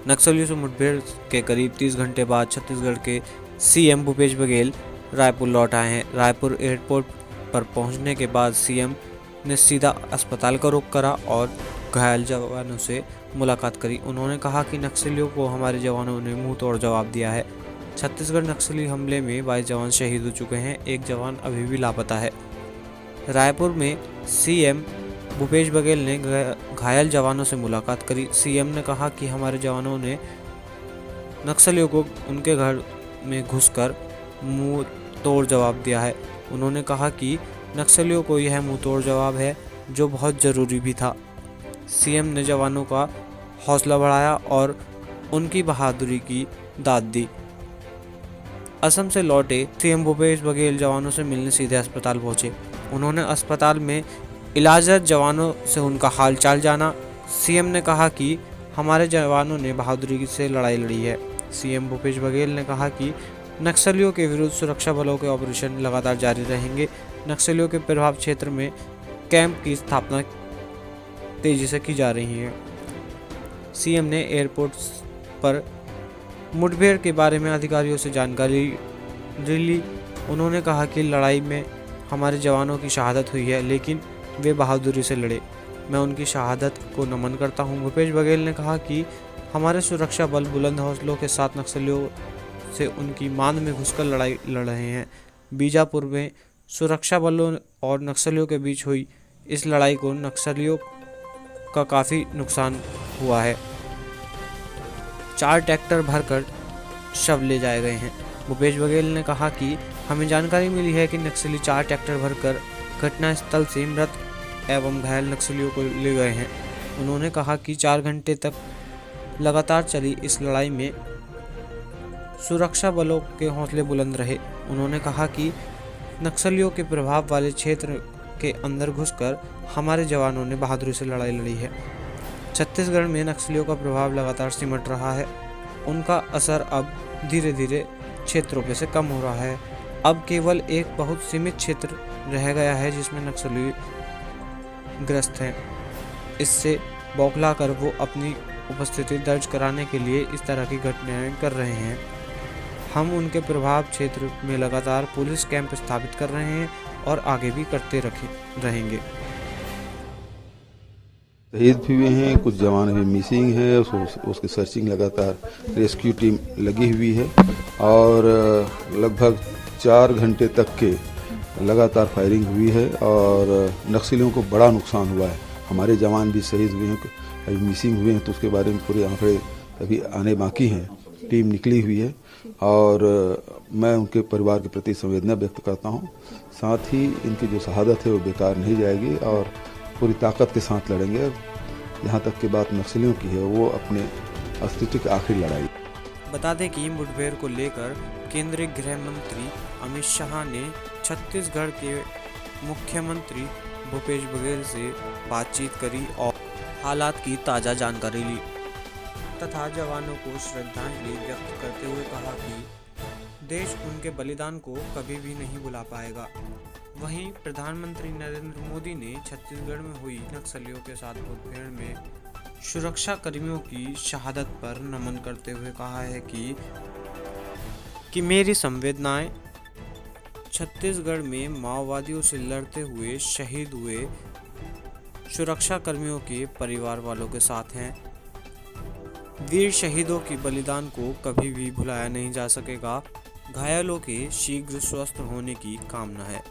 नक्सलियों से मुठभेड़ के करीब 30 घंटे बाद छत्तीसगढ़ के सीएम भूपेश बघेल रायपुर लौट आए हैं। रायपुर एयरपोर्ट पर पहुंचने के बाद सीएम ने सीधा अस्पताल का रुख करा और घायल जवानों से मुलाकात करी। उन्होंने कहा कि नक्सलियों को हमारे जवानों ने मुंह तोड़ जवाब दिया है। छत्तीसगढ़ नक्सली हमले में 22 जवान शहीद हो चुके हैं, एक जवान अभी भी लापता है। रायपुर में सीएम भूपेश बघेल ने घायल जवानों से मुलाकात करी। सीएम ने कहा कि हमारे जवानों ने नक्सलियों को उनके घर में घुसकर मुंह तोड़ जवाब दिया है। उन्होंने कहा कि नक्सलियों को यह मुंह तोड़ जवाब है जो बहुत ज़रूरी भी था। सीएम ने जवानों का हौसला बढ़ाया और उनकी बहादुरी की दाद दी। असम से लौटे सीएम भूपेश बघेल जवानों से मिलने सीधे अस्पताल पहुंचे। उन्होंने अस्पताल में इलाजरत जवानों से उनका हाल चाल जाना। सीएम ने कहा कि हमारे जवानों ने बहादुरी से लड़ाई लड़ी है। सीएम भूपेश बघेल ने कहा कि नक्सलियों के विरुद्ध सुरक्षा बलों के ऑपरेशन लगातार जारी रहेंगे। नक्सलियों के प्रभाव क्षेत्र में कैंप की स्थापना तेजी से की जा रही है। सीएम ने एयरपोर्ट पर मुठभेड़ के बारे में अधिकारियों से जानकारी ली। उन्होंने कहा कि लड़ाई में हमारे जवानों की शहादत हुई है, लेकिन वे बहादुरी से लड़े। मैं उनकी शहादत को नमन करता हूं। भूपेश बघेल ने कहा कि हमारे सुरक्षा बल बुलंद हौसलों के साथ नक्सलियों से उनकी मांद में घुसकर लड़ाई लड़ रहे हैं। बीजापुर में सुरक्षा बलों और नक्सलियों के बीच हुई इस लड़ाई को नक्सलियों का काफ़ी नुकसान हुआ है। 4 ट्रैक्टर भरकर शव ले जाए गए हैं। भूपेश बघेल ने कहा कि हमें जानकारी मिली है कि नक्सली 4 ट्रैक्टर भरकर घटनास्थल से मृत एवं घायल नक्सलियों को ले गए हैं। उन्होंने कहा कि 4 घंटे तक लगातार चली इस लड़ाई में सुरक्षा बलों के हौसले बुलंद रहे। उन्होंने कहा कि नक्सलियों के प्रभाव वाले क्षेत्र के अंदर घुसकर हमारे जवानों ने बहादुरी से लड़ाई लड़ी है। छत्तीसगढ़ में नक्सलियों का प्रभाव लगातार सिमट रहा है। उनका असर अब धीरे धीरे क्षेत्रों पे से कम हो रहा है। अब केवल एक बहुत सीमित क्षेत्र रह गया है जिसमें नक्सली ग्रस्त हैं। इससे बौखला कर वो अपनी उपस्थिति दर्ज कराने के लिए इस तरह की घटनाएं कर रहे हैं। हम उनके प्रभाव क्षेत्र में लगातार पुलिस कैंप स्थापित कर रहे हैं और आगे भी करते रहेंगे। शहीद भी हुए हैं, कुछ जवान अभी मिसिंग है, उसकी सर्चिंग लगातार रेस्क्यू टीम लगी हुई है और लगभग 4 घंटे तक के लगातार फायरिंग हुई है और नक्सलियों को बड़ा नुकसान हुआ है। हमारे जवान भी शहीद हुए हैं, अभी मिसिंग हुए हैं, तो उसके बारे में पूरे आंकड़े अभी आने बाकी हैं। टीम निकली हुई है और मैं उनके परिवार के प्रति संवेदना व्यक्त करता हूं। साथ ही इनकी जो शहादत है वो बेकार नहीं जाएगी और पूरी ताकत के साथ लड़ेंगे। यहाँ तक की बात नक्सलियों की है, वो अपने अस्तित्व की आखिरी लड़ाई। बता दें कि मुठभेड़ को लेकर केंद्रीय गृह मंत्री अमित शाह ने छत्तीसगढ़ के मुख्यमंत्री भूपेश बघेल से बातचीत करी और हालात की ताज़ा जानकारी ली तथा जवानों को श्रद्धांजलि व्यक्त करते हुए कहा कि देश उनके बलिदान को कभी भी नहीं भुला पाएगा। वहीं प्रधानमंत्री नरेंद्र मोदी ने छत्तीसगढ़ में हुई नक्सलियों के साथ मुठभेड़ में सुरक्षा कर्मियों की शहादत पर नमन करते हुए कहा है कि मेरी संवेदनाएं छत्तीसगढ़ में माओवादियों से लड़ते हुए शहीद हुए सुरक्षा कर्मियों के परिवार वालों के साथ हैं। वीर शहीदों की बलिदान को कभी भी भुलाया नहीं जा सकेगा। घायलों के शीघ्र स्वस्थ होने की कामना है।